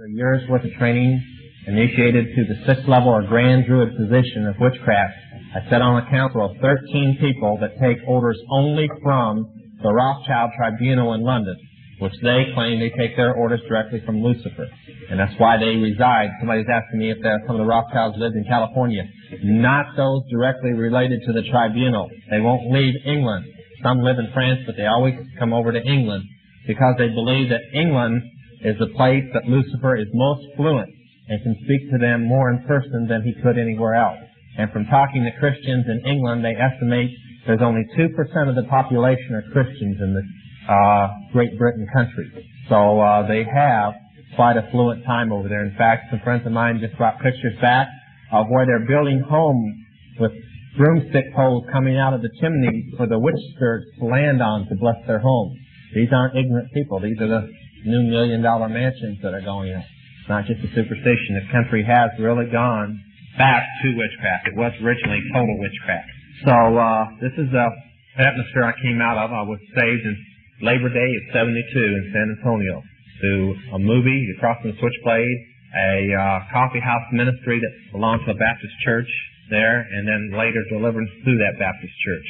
A year's worth of training, initiated to the 6th level or Grand Druid position of witchcraft. I sit on a council of 13 people that take orders only from the Rothschild Tribunal in London, which they claim they take their orders directly from Lucifer. And that's why they reside. Somebody's asking me if some of the Rothschilds lived in California. Not those directly related to the tribunal. They won't leave England. Some live in France, but they always come over to England because they believe that England is the place that Lucifer is most fluent and can speak to them more in person than he could anywhere else. And from talking to Christians in England, they estimate there's only 2% of the population are Christians in the Great Britain country. So they have quite a fluent time over there. In fact, some friends of mine just brought pictures back of where they're building homes with broomstick poles coming out of the chimney for the witch spirits to land on to bless their homes. These aren't ignorant people. These are the new $1 million mansions that are going up. It's not just a superstition. The country has really gone back to witchcraft. It was originally total witchcraft. So this is the atmosphere I came out of. I was saved in Labor Day of '72 in San Antonio through a movie, The Cross and the Switchblade, a coffee house ministry that belonged to a Baptist church there, and then later deliverance through that Baptist church.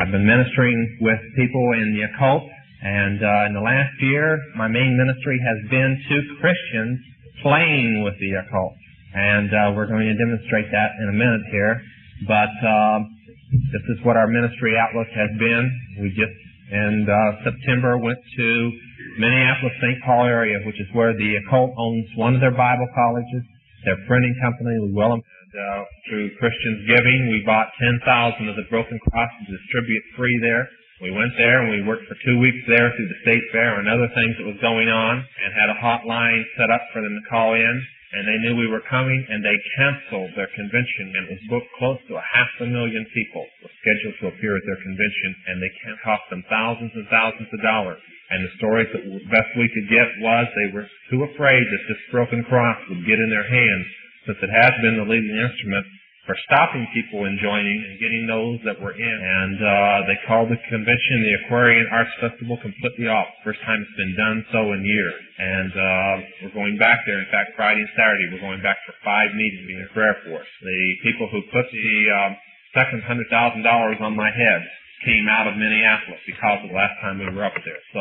I've been ministering with people in the occult, and in the last year, my main ministry has been to Christians playing with the occult. And we're going to demonstrate that in a minute here. But this is what our ministry outlook has been. We just, in September, went to Minneapolis, St. Paul area, which is where the occult owns one of their Bible colleges, their printing company, Llewellyn. Through Christians giving, we bought 10,000 of the broken crosses to distribute free there. We went there and we worked for 2 weeks there through the state fair and other things that was going on, and had a hotline set up for them to call in. And they knew we were coming, and they canceled their convention, and it was booked close to 500,000 people were scheduled to appear at their convention, and they cost them thousands and thousands of dollars. And the stories that best we could get was they were too afraid that this broken cross would get in their hands, since it has been the leading instrument for stopping people in joining and getting those that were in. And they called the convention the Aquarian Arts Festival completely off. First time it's been done so in years. And we're going back there. In fact, Friday and Saturday, we're going back for 5 meetings being a prayer for us. The people who put the second $100,000 on my head came out of Minneapolis because of the last time we were up there. So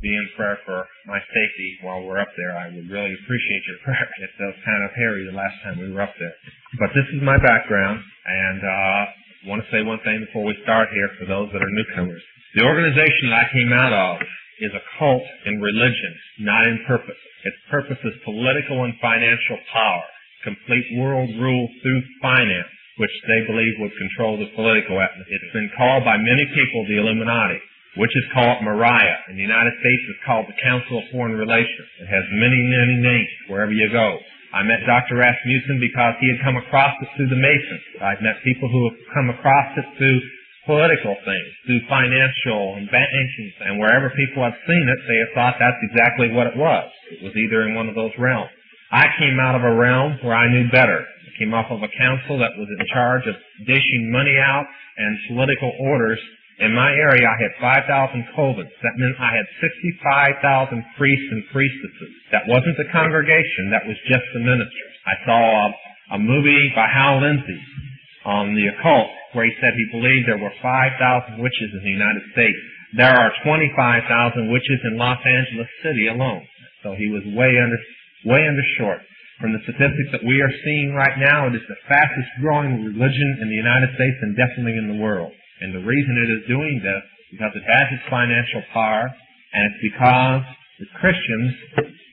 be in prayer for my safety while we're up there. I would really appreciate your prayer. It was kind of hairy the last time we were up there. But this is my background, and I want to say one thing before we start here for those that are newcomers. The organization that I came out of is a cult in religion, not in purpose. Its purpose is political and financial power, complete world rule through finance, which they believe would control the political atmosphere. It's been called by many people the Illuminati, which is called Mariah. In the United States, it's called the Council of Foreign Relations. It has many, many names wherever you go. I met Dr. Rasmussen because he had come across it through the Masons. I've met people who have come across it through political things, through financial and banking, and wherever people have seen it, they have thought that's exactly what it was. It was either in one of those realms. I came out of a realm where I knew better. I came off of a council that was in charge of dishing money out and political orders. In my area, I had 5,000 covens. That meant I had 65,000 priests and priestesses. That wasn't the congregation. That was just the ministers. I saw a movie by Hal Lindsey on the occult where he said he believed there were 5,000 witches in the United States. There are 25,000 witches in Los Angeles City alone. So he was way undershort. From the statistics that we are seeing right now, it is the fastest growing religion in the United States and definitely in the world. And the reason it is doing this is because it has its financial power, and it's because the Christians,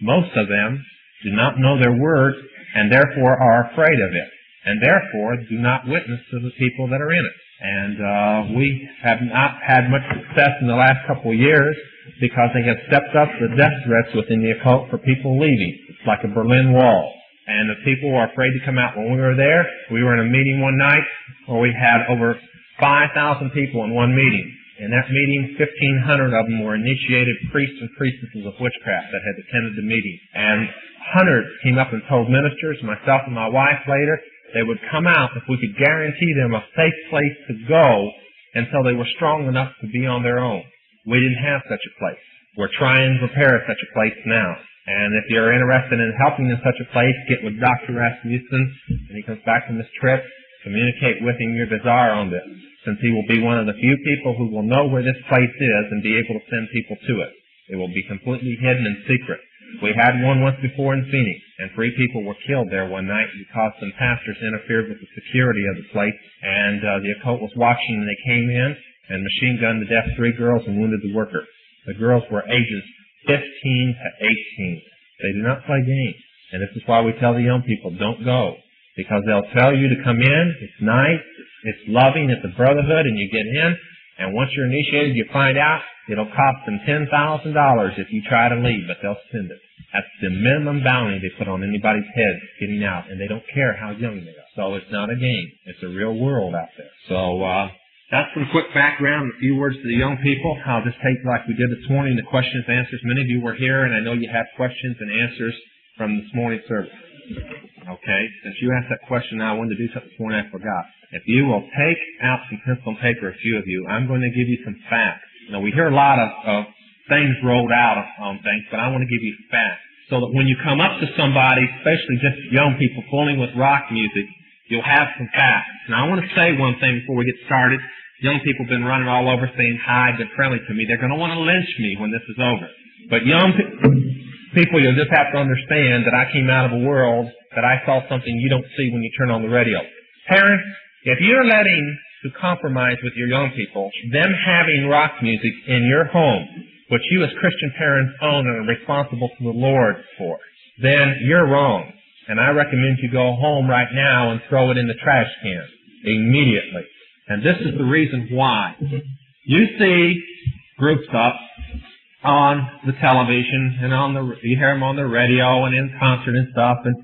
most of them, do not know their word and therefore are afraid of it, and therefore do not witness to the people that are in it. And we have not had much success in the last couple of years because they have stepped up the death threats within the occult for people leaving. It's like a Berlin Wall. And the people are afraid to come out. When we were there, we were in a meeting one night where we had over 5,000 people in one meeting. In that meeting, 1,500 of them were initiated priests and priestesses of witchcraft that had attended the meeting. And hundreds came up and told ministers, myself and my wife later, they would come out if we could guarantee them a safe place to go until they were strong enough to be on their own. We didn't have such a place. We're trying to prepare such a place now. And if you're interested in helping in such a place, get with Dr. Rasmussen when he comes back from this trip. Communicate with him your desire on this, since he will be one of the few people who will know where this place is and be able to send people to it. It will be completely hidden and secret. We had one once before in Phoenix, and 3 people were killed there one night because some pastors interfered with the security of the place, and the occult was watching, and they came in and machine-gunned to death 3 girls and wounded the worker. The girls were ages 15 to 18. They do not play games, and this is why we tell the young people, don't go, because they'll tell you to come in, it's nice, it's loving, it's a brotherhood, and you get in, and once you're initiated, you find out it'll cost them $10,000 if you try to leave, but they'll spend it. That's the minimum bounty they put on anybody's head getting out, and they don't care how young they are. So it's not a game. It's a real world out there. So that's some quick background, a few words to the young people. I'll just take, like we did this morning, the questions and answers. Many of you were here, and I know you have questions and answers from this morning's service. Okay? Since you asked that question, I wanted to do something this morning I forgot. If you will take out some pencil and paper, a few of you, I'm going to give you some facts. You know, we hear a lot of things rolled out on things, but I want to give you facts so that when you come up to somebody, especially just young people fooling with rock music, you'll have some facts. Now, I want to say one thing before we get started. Young people have been running all over saying hi, been friendly to me. They're going to want to lynch me when this is over. But young people, you'll just have to understand that I came out of a world that I saw something you don't see when you turn on the radio. Parents, if you're letting to compromise with your young people, them having rock music in your home, which you as Christian parents own and are responsible to the Lord for, then you're wrong. And I recommend you go home right now and throw it in the trash can immediately. And this is the reason why. You see groups up on the television and you hear them on the radio and in concert and stuff, and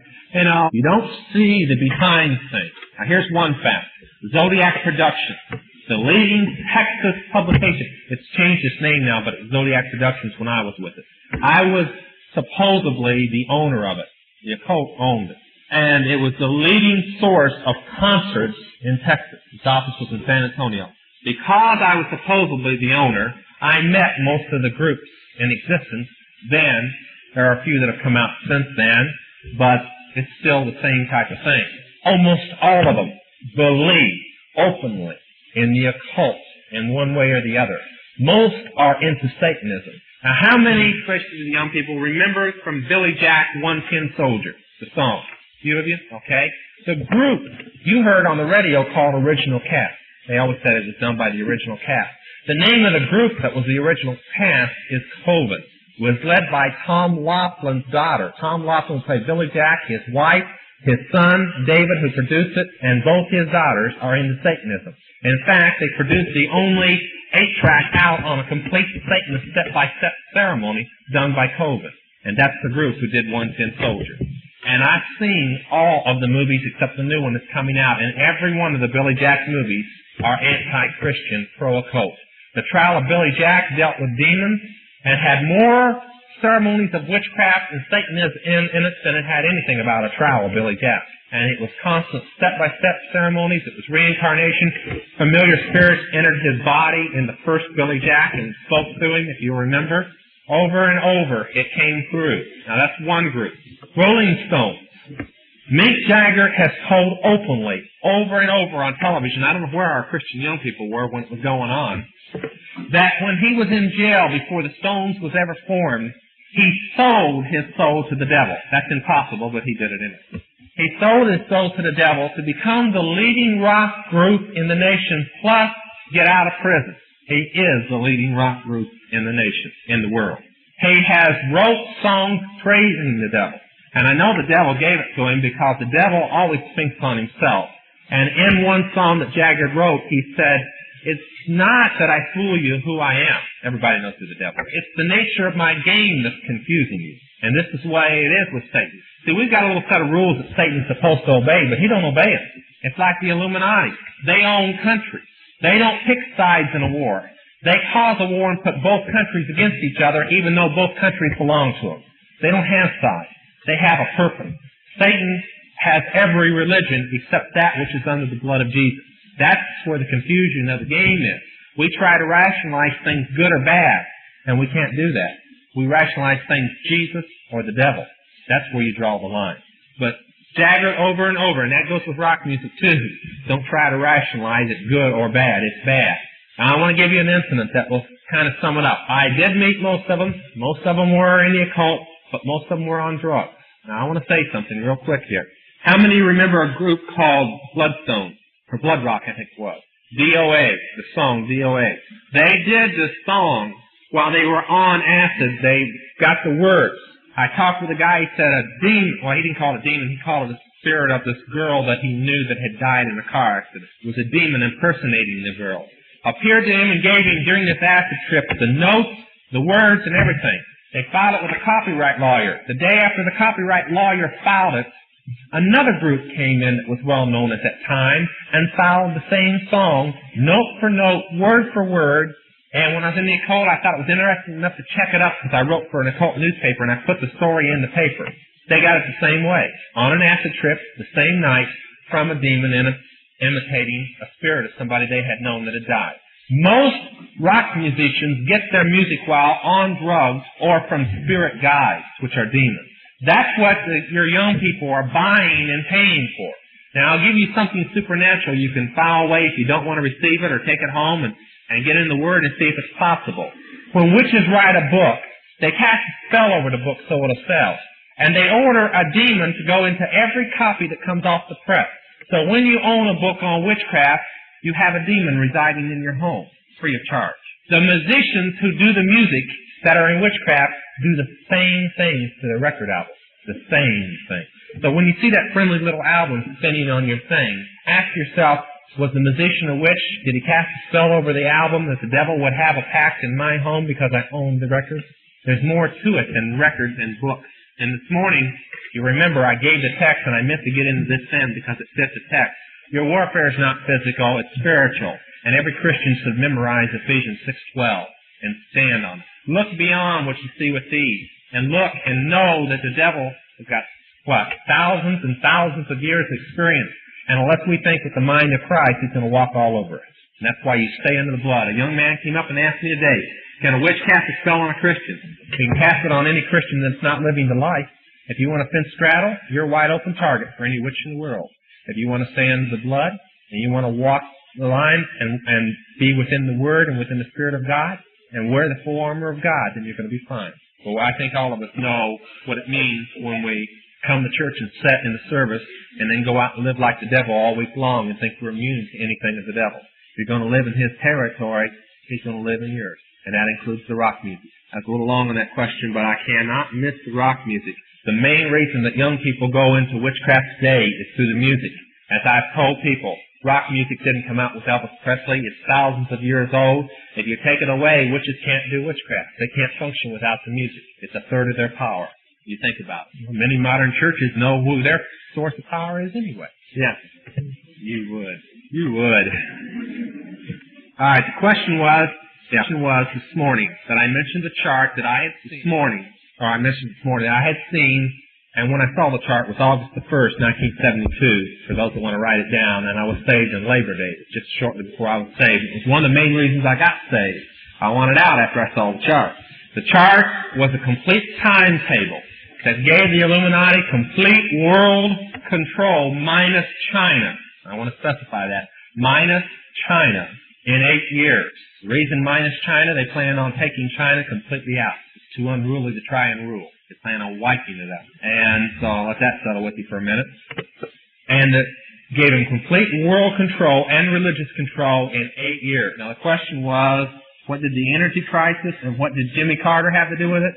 you don't see the behind things. Now here's one fact. Zodiac Productions, the leading Texas publication. It's changed its name now, but Zodiac Productions when I was with it. I was supposedly the owner of it. The occult owned it. And it was the leading source of concerts in Texas. Its office was in San Antonio. Because I was supposedly the owner, I met most of the groups in existence then. There are a few that have come out since then, but it's still the same type of thing. Almost all of them believe openly in the occult in one way or the other. Most are into Satanism. Now, how many, especially the young people, remember from Billy Jack, One Tin Soldier, the song? A few of you? Okay. The group you heard on the radio called Original Cast. They always said it was done by the original cast. The name of the group that was the original cast is Coven. It was led by Tom Laughlin's daughter. Tom Laughlin played Billy Jack, his wife, his son, David, who produced it, and both his daughters are into Satanism. In fact, they produced the only 8-track out on a complete Satanist step-by-step ceremony done by Coven. And that's the group who did One Tin Soldier. And I've seen all of the movies except the new one that's coming out, and every one of the Billy Jack movies are anti-Christian, pro-occult. The Trial of Billy Jack dealt with demons and had more ceremonies of witchcraft and Satanism in it than it had anything about a trial of Billy Jack. And it was constant step-by-step ceremonies. It was reincarnation. Familiar spirits entered his body in the first Billy Jack and spoke to him, if you remember. Over and over, it came through. Now, that's one group. Rolling Stones. Mick Jagger has told openly, over and over on television, I don't know where our Christian young people were when it was going on, that when he was in jail before the Stones was ever formed, he sold his soul to the devil. That's impossible, but he did it anyway. He sold his soul to the devil to become the leading rock group in the nation, plus get out of prison. He is the leading rock group in the nation, in the world. He has wrote songs praising the devil. And I know the devil gave it to him because the devil always thinks on himself. And in one song that Jagger wrote, he said, "It's not that I fool you who I am." Everybody knows who the devil is. It's the nature of my game that's confusing you. And this is the way it is with Satan. See, we've got a little set of rules that Satan's supposed to obey, but he don't obey them. It's like the Illuminati. They own countries. They don't pick sides in a war. They cause a war and put both countries against each other, even though both countries belong to them. They don't have sides. They have a purpose. Satan has every religion except that which is under the blood of Jesus. That's where the confusion of the game is. We try to rationalize things good or bad, and we can't do that. We rationalize things Jesus or the devil. That's where you draw the line. But stagger over and over, and that goes with rock music too. Don't try to rationalize it good or bad. It's bad. Now, I want to give you an incident that will kind of sum it up. I did meet most of them. Most of them were in the occult, but most of them were on drugs. Now, I want to say something real quick here. How many remember a group called Bloodstone, or Blood Rock, I think it was? DOA, the song DOA. They did this song while they were on acid. They got the words. I talked with a guy, he said a demon, well, he didn't call it a demon, he called it the spirit of this girl that he knew that had died in a car accident. It was a demon impersonating the girl. Appeared to him and gave him, during this acid trip, the notes, the words, and everything. They filed it with a copyright lawyer. The day after the copyright lawyer filed it, another group came in that was well known at that time and filed the same song, note for note, word for word. And when I was in the occult, I thought it was interesting enough to check it up because I wrote for an occult newspaper and I put the story in the paper. They got it the same way. On an acid trip, the same night, from a demon imitating a spirit of somebody they had known that had died. Most rock musicians get their music while on drugs or from spirit guides, which are demons. That's what your young people are buying and paying for. Now, I'll give you something supernatural you can file away if you don't want to receive it or take it home and get in the Word and see if it's possible. When witches write a book, they cast a spell over the book so it'll sell. And they order a demon to go into every copy that comes off the press. So when you own a book on witchcraft, you have a demon residing in your home, free of charge. The musicians who do the music that are in witchcraft do the same things to their record albums. The same thing. So when you see that friendly little album spinning on your thing, ask yourself, was the musician a witch? Did he cast a spell over the album that the devil would have a pact in my home because I owned the records? There's more to it than records and books. And this morning, you remember I gave the text and I meant to get into this then because it fits the text. Your warfare is not physical, it's spiritual. And every Christian should memorize Ephesians 6:12 and stand on it. Look beyond what you see with these. And look and know that the devil has got, thousands and thousands of years of experience. And unless we think with the mind of Christ, he's going to walk all over us. And that's why you stay under the blood. A young man came up and asked me today, can a witch cast a spell on a Christian? He can cast it on any Christian that's not living the life. If you want to fence straddle, you're a wide open target for any witch in the world. If you want to stay under the blood, and you want to walk the line and be within the Word and within the Spirit of God, and wear the full armor of God, then you're going to be fine. Well, I think all of us know what it means when we come to church and sit in the service and then go out and live like the devil all week long and think we're immune to anything of the devil. If you're going to live in his territory, he's going to live in yours. And that includes the rock music. I was a little long on that question, but I cannot miss the rock music. The main reason that young people go into witchcraft today is through the music. As I've told people, rock music didn't come out with Elvis Presley. It's thousands of years old. If you take it away, witches can't do witchcraft. They can't function without the music. It's a third of their power. You think about it. Many modern churches know who their source of power is anyway. Yes. You would. You would. All right, the question was this morning that I mentioned the chart that I had seen this morning, that I had seen, and when I saw the chart was August the 1st, 1972, for those that want to write it down, and I was saved on Labor Day, just shortly before I was saved. It was one of the main reasons I got saved. I wanted out after I saw the chart. The chart was a complete timetable that gave the Illuminati complete world control minus China. I want to specify that. Minus China in 8 years. The reason minus China, they plan on taking China completely out. It's too unruly to try and rule. They plan on wiping it out. And so I'll let that settle with you for a minute. And it gave them complete world control and religious control in 8 years. Now the question was, what did the energy crisis and what did Jimmy Carter have to do with it?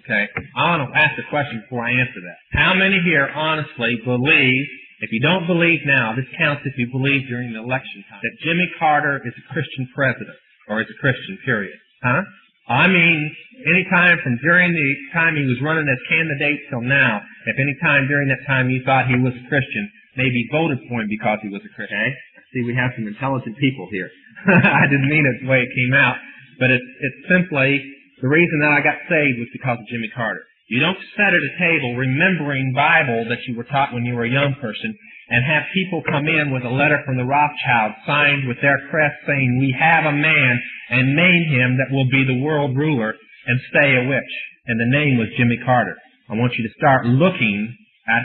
Okay, I want to ask the question before I answer that. How many here honestly believe, if you don't believe now, this counts if you believe during the election time, that Jimmy Carter is a Christian president, or is a Christian, period? Huh? I mean, any time from during the time he was running as candidate till now, if any time during that time you thought he was a Christian, maybe voted for him because he was a Christian. Okay? See, we have some intelligent people here. I didn't mean it the way it came out, but it's simply the reason that I got saved was because of Jimmy Carter. You don't sit at a table remembering Bible that you were taught when you were a young person and have people come in with a letter from the Rothschild signed with their crest saying, we have a man and name him that will be the world ruler and stay a witch. and the name was Jimmy Carter. I want you to start looking at